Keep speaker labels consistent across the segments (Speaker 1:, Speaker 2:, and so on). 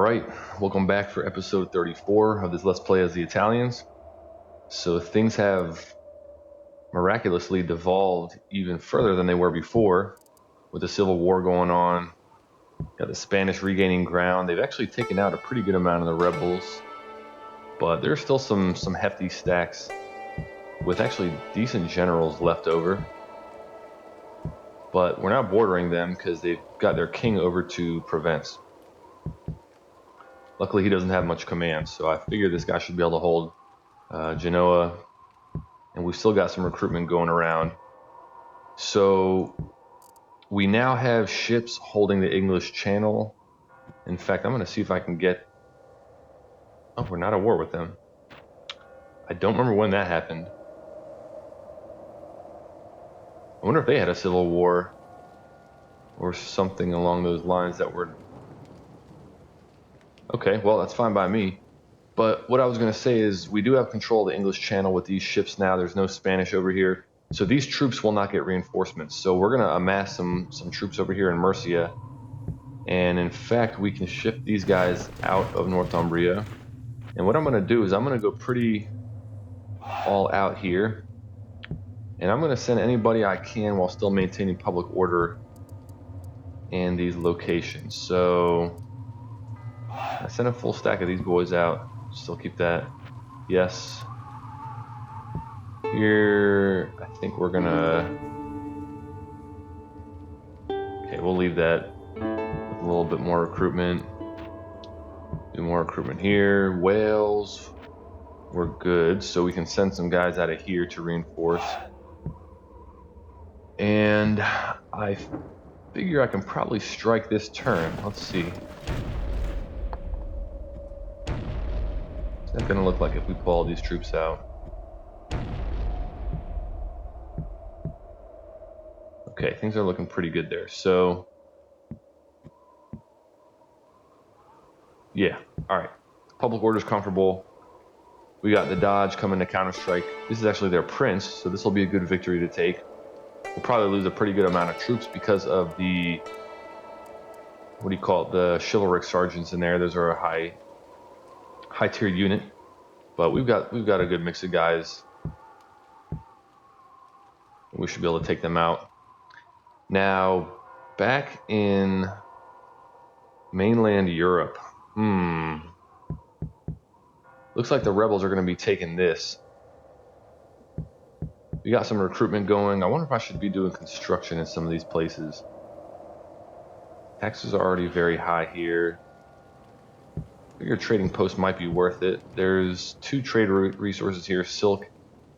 Speaker 1: Alright, welcome back for episode 34 of this Let's Play as the Italians. So things have miraculously devolved even further than they were before, with the Civil War going on. Got the Spanish regaining ground. They've actually taken out a pretty good amount of the rebels, but there's still some hefty stacks with actually decent generals left over. But we're not bordering them because they've got their king over to Provence. Luckily, he doesn't have much command, so I figure this guy should be able to hold Genoa, and we've still got some recruitment going around. So we now have ships holding the English Channel. In fact, I'm going to see if I can get... Oh, we're not at war with them. I don't remember when that happened. I wonder if they had a civil war or something along those lines that were... Okay, well, that's fine by me. But what I was going to say is we do have control of the English Channel with these ships now. There's no Spanish over here. So these troops will not get reinforcements. So we're going to amass some troops over here in Murcia. And in fact, we can shift these guys out of Northumbria. And what I'm going to do is I'm going to go pretty all out here. And I'm going to send anybody I can while still maintaining public order in these locations. So I sent a full stack of these boys out. Still keep that. Yes. Here, I think we're gonna... Okay, we'll leave that with a little bit more recruitment. Do more recruitment here. Wales, we're good. So we can send some guys out of here to reinforce. And I figure I can probably strike this turn. Let's see. What's that gonna look like if we pull all these troops out? Okay, things are looking pretty good there. So, yeah, all right. Public order's comfortable. We got the Dodge coming to counterstrike. This is actually their prince, so this will be a good victory to take. We'll probably lose a pretty good amount of troops because of the, what do you call it, the chivalric sergeants in there. Those are a high tier unit, but we've got a good mix of guys. We should be able to take them out. Now, back in mainland Europe, looks like the rebels are going to be taking this. We got some recruitment going. I wonder if I should be doing construction in some of these places. Taxes are already very high here. I figure trading post might be worth it. There's two trade resources here, silk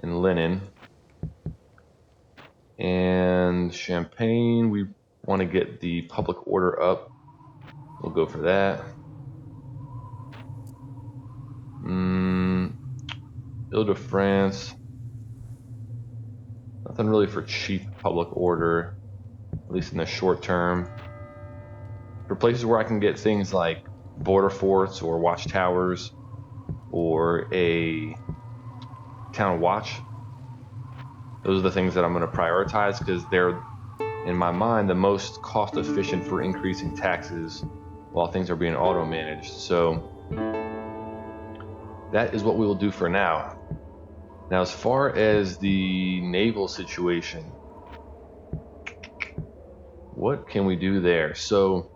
Speaker 1: and linen. And champagne, we want to get the public order up. We'll go for that. Ile-de-France. Nothing really for cheap public order, at least in the short term. For places where I can get things like border forts or watchtowers or a town watch, those are the things that I'm going to prioritize because they're, in my mind, the most cost efficient for increasing taxes while things are being auto-managed. So that is what we will do for now. Now, as far as the naval situation, what can we do there? So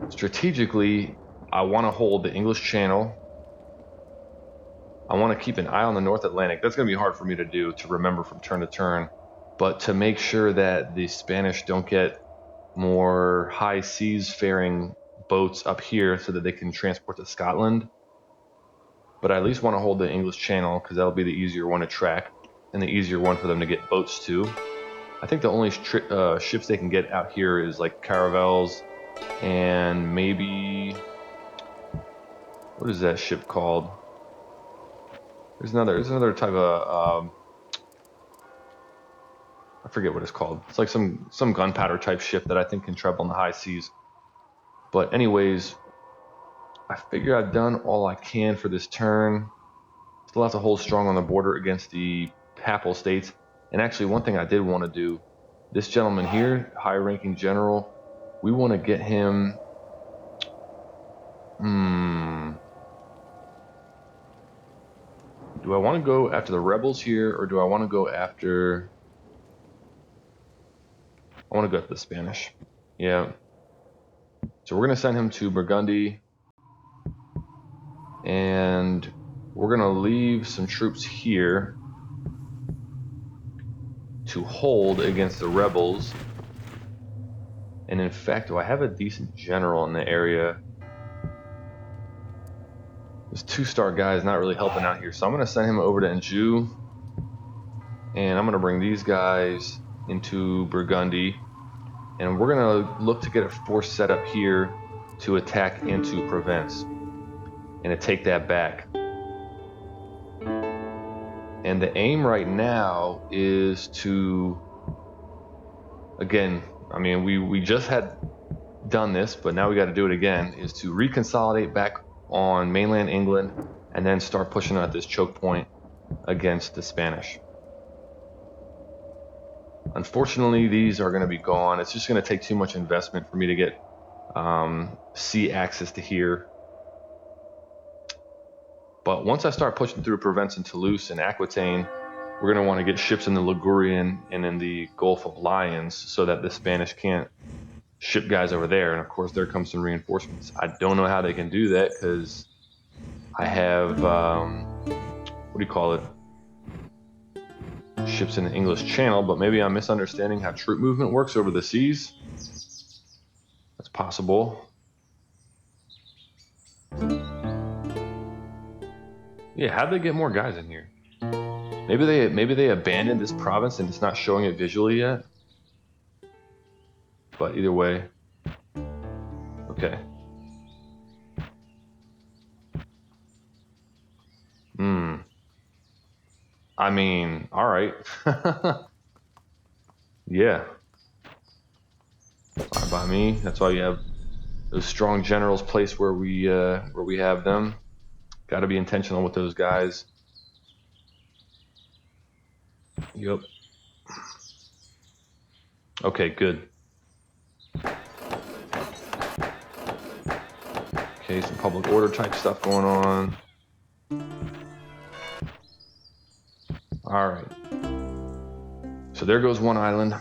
Speaker 1: strategically, I want to hold the English Channel. I want to keep an eye on the North Atlantic. That's going to be hard for me to do, to remember from turn to turn. But to make sure that the Spanish don't get more high seas faring boats up here so that they can transport to Scotland. But I at least want to hold the English Channel because that'll be the easier one to track and the easier one for them to get boats to. I think the only ships they can get out here is like caravels and maybe... What is that ship called? There's another type of... I forget what it's called. It's like some gunpowder type ship that I think can travel in the high seas. But anyways, I figure I've done all I can for this turn. Still have to hold strong on the border against the Papal States. And actually, one thing I did want to do, this gentleman here, high-ranking general, we want to get him Hmm. Do I want to go after the rebels here, or do I want to go after... I want to go after the Spanish. Yeah. So we're going to send him to Burgundy. And we're going to leave some troops here to hold against the rebels. And in fact, do I have a decent general in the area? This 2-star guy is not really helping out here. So I'm going to send him over to Anjou. And I'm going to bring these guys into Burgundy. And we're going to look to get a force set up here to attack into Provence and to take that back. And the aim right now is to, again, I mean, we just had done this, but now we got to do it again, is to reconsolidate back on mainland England and then start pushing at this choke point against the Spanish. Unfortunately, these are going to be gone. It's just going to take too much investment for me to get sea access to here. But once I start pushing through Provence and Toulouse and Aquitaine, we're going to want to get ships in the Ligurian and in the Gulf of Lions so that the Spanish can't ship guys over there. And of course, there comes some reinforcements. I don't know how they can do that because I have, what do you call it? Ships in the English Channel, but maybe I'm misunderstanding how troop movement works over the seas. That's possible. Yeah, how'd they get more guys in here? Maybe they abandoned this province and it's not showing it visually yet. But either way, okay. I mean, all right. Yeah, fine by me. That's why you have those strong generals placed where we have them. Got to be intentional with those guys. Yep. Okay, good. Okay, some public order type stuff going on. All right. So there goes one island.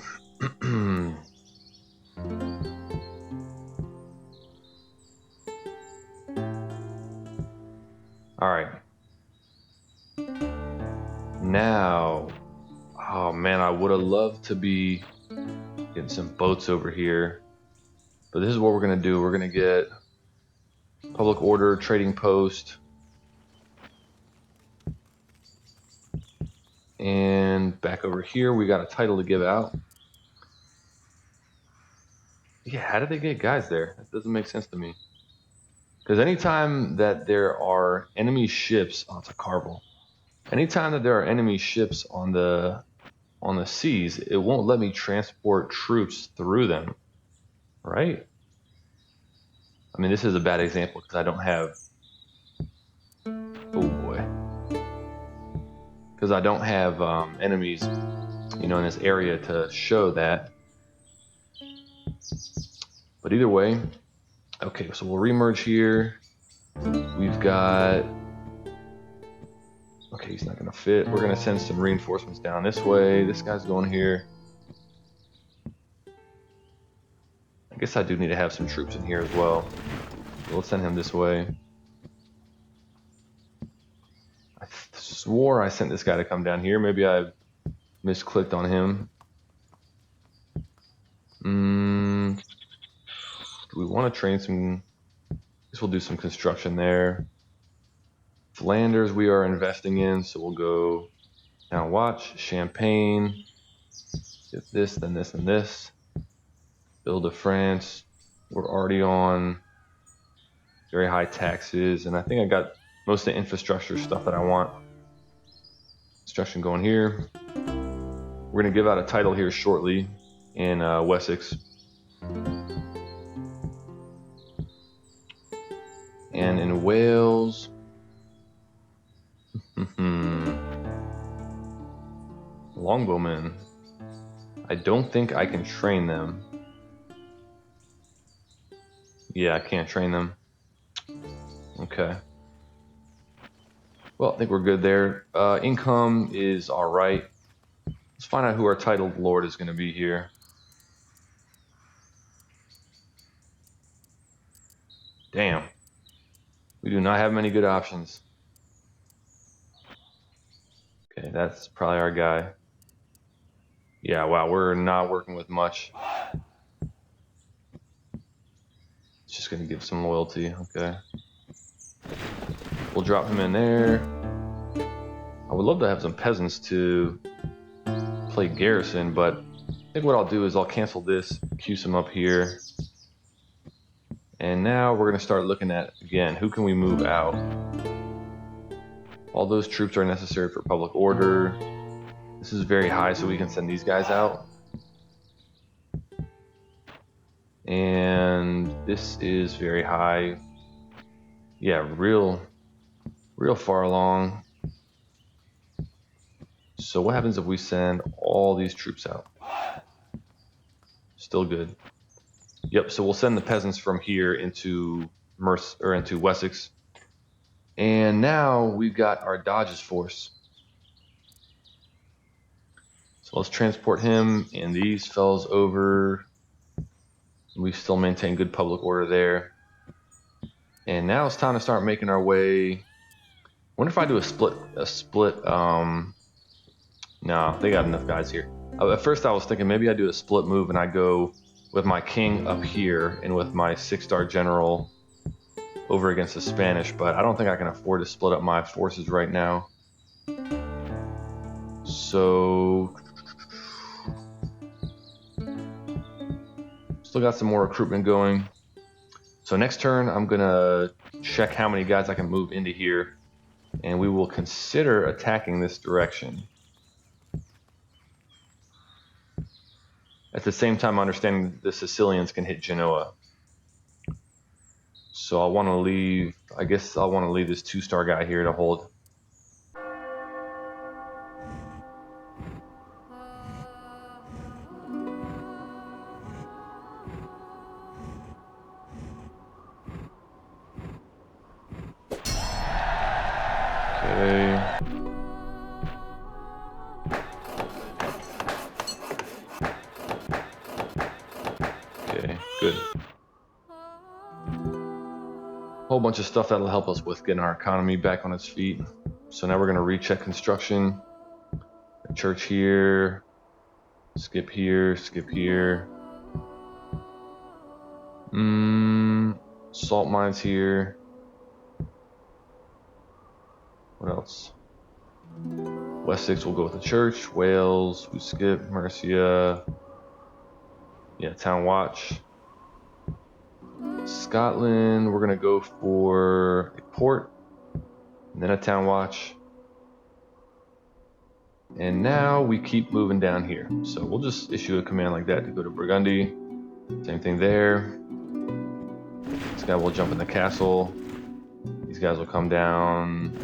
Speaker 1: All right. Now, oh man, I would have loved to be getting some boats over here. But this is what we're going to do. We're going to get public order, trading post. And back over here, we got a title to give out. Yeah, how did they get guys there? That doesn't make sense to me. Because anytime that there are enemy ships, oh, it's a Carvel. Anytime that there are enemy ships on the seas, it won't let me transport troops through them, right? I mean, this is a bad example because I don't have. Oh boy. Because I don't have enemies, in this area to show that. But either way, okay. So we'll remerge here. We've got. Okay, he's not going to fit. We're going to send some reinforcements down this way. This guy's going here. I guess I do need to have some troops in here as well. So let's send him this way. I swore I sent this guy to come down here. Maybe I misclicked on him. Do we want to train some... I guess we'll do some construction there. Flanders we are investing in, so we'll go... Now watch, Champagne. Get this, then this, and this. Ile-de-France. We're already on very high taxes, and I think I got most of the infrastructure stuff that I want. Construction going here. We're going to give out a title here shortly in Wessex. And in Wales, Longbowmen. I don't think I can train them. Yeah, I can't train them. Okay. Well, I think we're good there. Income is all right. Let's find out who our titled lord is going to be here. Damn. We do not have many good options. Okay, that's probably our guy. Yeah, wow, we're not working with much. It's just going to give some loyalty. Okay. We'll drop him in there. I would love to have some peasants to play garrison, but I think what I'll do is I'll cancel this, queue some up here. And now we're going to start looking at, again, who can we move out? All those troops are necessary for public order. This is very high, so we can send these guys out. And this is very high. Yeah, real far along. So what happens if we send all these troops out? Still good. Yep, so we'll send the peasants from here into into Wessex. And now we've got our Dodges force. So let's transport him and these fellows over. We still maintain good public order there. And now it's time to start making our way. I wonder if I do a split. No, they got enough guys here. At first I was thinking maybe I do a split move and I go with my king up here and with my 6-star general over against the Spanish, but I don't think I can afford to split up my forces right now. So still got some more recruitment going. So next turn I'm gonna check how many guys I can move into here, and we will consider attacking this direction. At the same time, understanding the Sicilians can hit Genoa. So I want to leave, I guess I'll want to leave this 2-star guy here to hold. Okay. Okay, good. Whole bunch of stuff that'll help us with getting our economy back on its feet. So now we're going to recheck construction. A church here. Skip here, skip here. Salt mines here. What else? Wessex will go with the church. Wales, we skip. Mercia. Yeah, town watch. Scotland, we're going to go for a port. And then a town watch. And now we keep moving down here. So we'll just issue a command like that to go to Burgundy. Same thing there. This guy will jump in the castle. These guys will come down.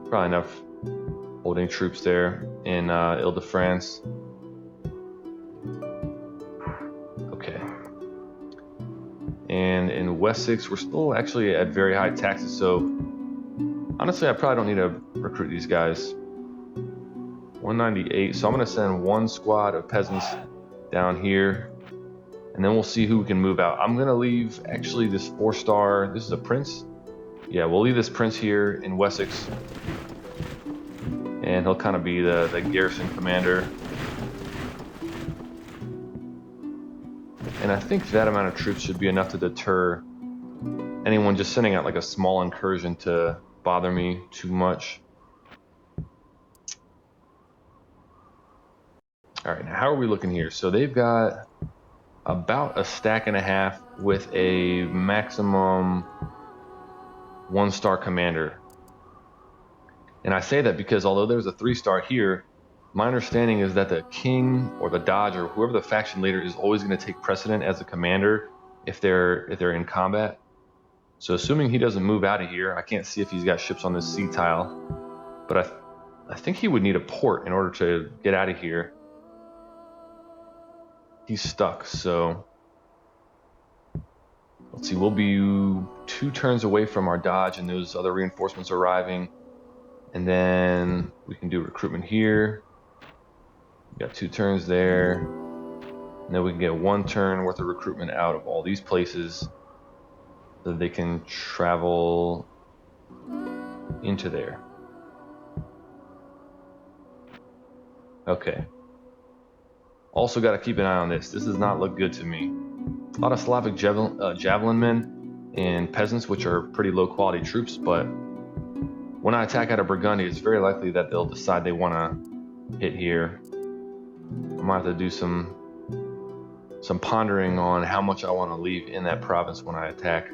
Speaker 1: Probably enough holding troops there in Ile-de-France. Okay. And in Wessex, we're still actually at very high taxes. So honestly, I probably don't need to recruit these guys. 198. So I'm going to send one squad of peasants down here. And then we'll see who we can move out. I'm going to leave actually this 4-star. This is a prince. Yeah, we'll leave this prince here in Wessex. And he'll kind of be the garrison commander. And I think that amount of troops should be enough to deter anyone just sending out like a small incursion to bother me too much. All right, now how are we looking here? So they've got about a stack and a half with a maximum 1-star commander. And I say that because although there's a 3-star here, my understanding is that the king or the Dodge or whoever the faction leader is always going to take precedent as a commander if they're in combat. So assuming he doesn't move out of here, I can't see if he's got ships on this sea tile, but I think he would need a port in order to get out of here. He's stuck, so let's see, we'll be 2 turns away from our dodge and those other reinforcements arriving. And then we can do recruitment here. We got 2 turns there. And then we can get 1 turn worth of recruitment out of all these places so that they can travel into there. Okay. Also got to keep an eye on this. This does not look good to me. A lot of Slavic javelin men and peasants, which are pretty low quality troops, but when I attack out of Burgundy, it's very likely that they'll decide they want to hit here. I might have to do some pondering on how much I want to leave in that province when I attack.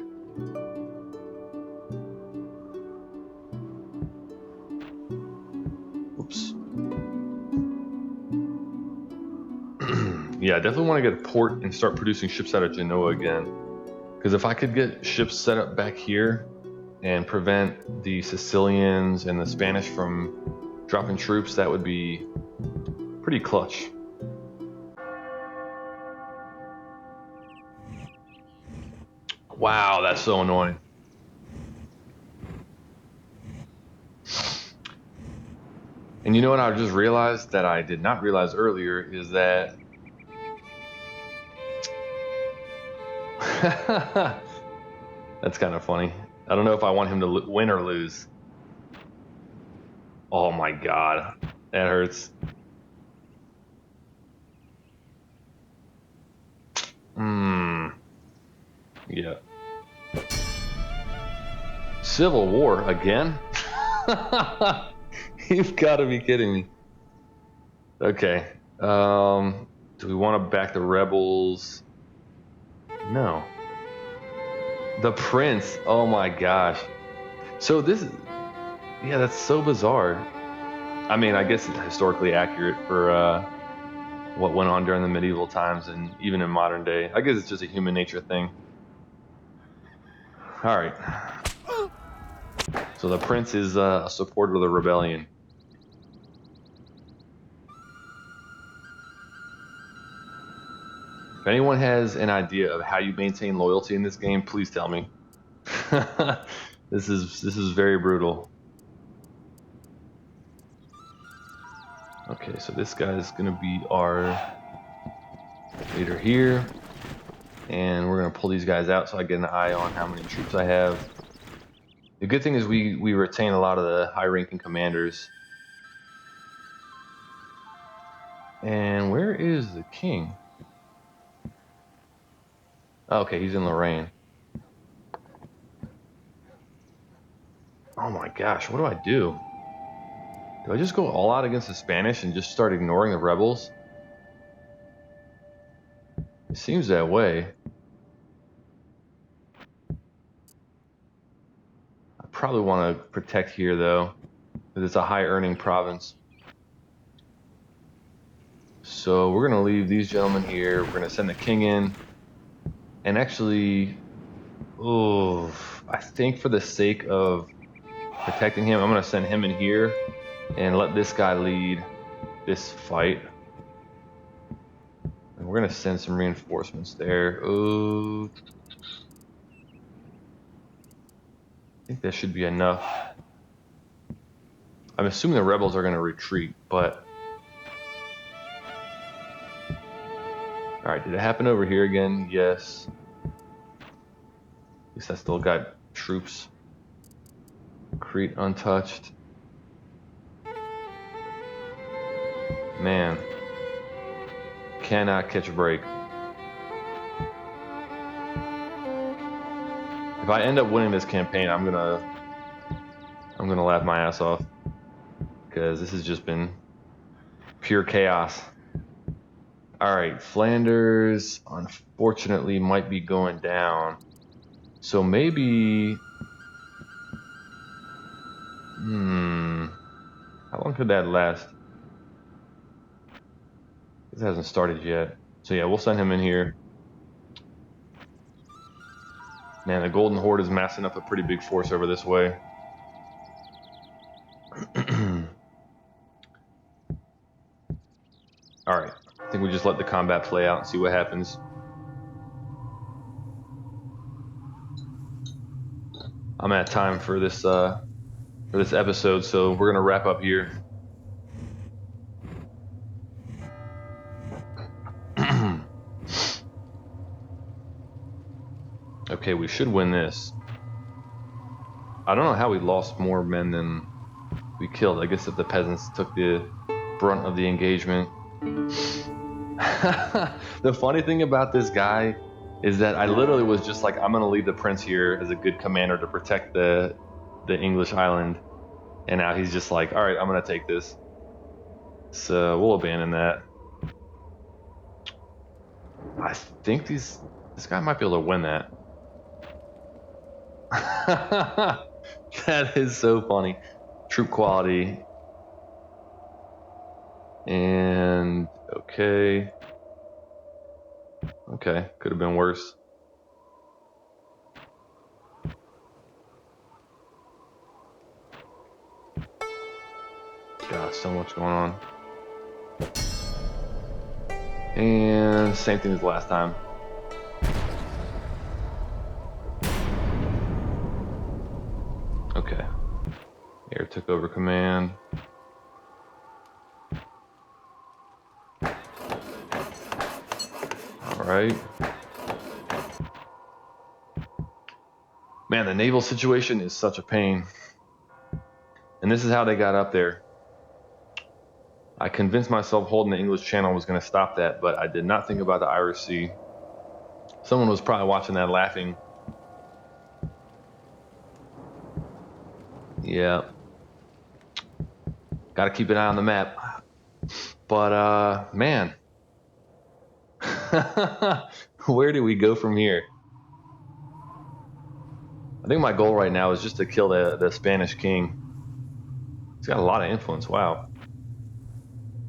Speaker 1: Oops. Yeah, I definitely want to get a port and start producing ships out of Genoa again. Because if I could get ships set up back here and prevent the Sicilians and the Spanish from dropping troops, that would be pretty clutch. Wow, that's so annoying. And you know what I just realized that I did not realize earlier is that that's kind of funny. I don't know if I want him to win or lose. Oh my god, that hurts. Yeah. Civil War again? You've got to be kidding me. Okay. Do we want to back the rebels? No. The Prince. Oh my gosh. So this is, yeah, that's so bizarre. I mean, I guess it's historically accurate for what went on during the medieval times and even in modern day. I guess it's just a human nature thing. All right. So the Prince is a supporter of the rebellion. If anyone has an idea of how you maintain loyalty in this game, please tell me. This is very brutal. Okay, so this guy is gonna be our leader here, and we're gonna pull these guys out so I get an eye on how many troops I have. The good thing is we retain a lot of the high-ranking commanders. And where is the king? Okay, he's in Lorraine. Oh my gosh, what do I do? Do I just go all out against the Spanish and just start ignoring the rebels? It seems that way. I probably want to protect here though, because it's a high earning province. So we're going to leave these gentlemen here. We're going to send the king in. And actually, oh, I think for the sake of protecting him, I'm going to send him in here and let this guy lead this fight. And we're going to send some reinforcements there. Oh, I think that should be enough. I'm assuming the rebels are going to retreat, but... Alright, did it happen over here again? Yes. At least I still got troops. Crete untouched. Man. Cannot catch a break. If I end up winning this campaign, I'm gonna laugh my ass off. Because this has just been pure chaos. Alright, Flanders unfortunately might be going down. So maybe... How long could that last? This hasn't started yet. So yeah, we'll send him in here. Man, the Golden Horde is massing up a pretty big force over this way. Alright, I think we just let the combat play out and see what happens. I'm at time for this episode, so we're gonna wrap up here. Okay, we should win this. I don't know how we lost more men than we killed. I guess if the peasants took the brunt of the engagement. The funny thing about this guy is that I literally was just like, I'm gonna leave the prince here as a good commander to protect the English island, and now he's just like, all right, I'm gonna take this. So we'll abandon that. I think this guy might be able to win that. That is so funny. Troop quality. And okay. Okay, could have been worse. Gosh, so much going on. And same thing as last time. Okay. Air took over command. All right. Man, the naval situation is such a pain. And this is how they got up there. I convinced myself holding the English Channel was going to stop that, but I did not think about the Irish Sea. Someone was probably watching that laughing. Yeah. Got to keep an eye on the map. But, man. Where do we go from here? I think my goal right now is just to kill the Spanish king. He's got a lot of influence. Wow.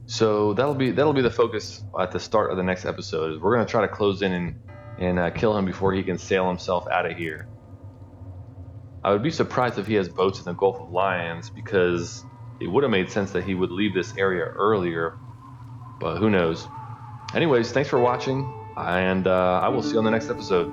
Speaker 1: So that'll be the focus at the start of the next episode. Is we're gonna try to close in and kill him before he can sail himself out of here. I would be surprised if he has boats in the Gulf of Lions, because it would have made sense that he would leave this area earlier, but who knows. Anyways, thanks for watching, and I will see you on the next episode.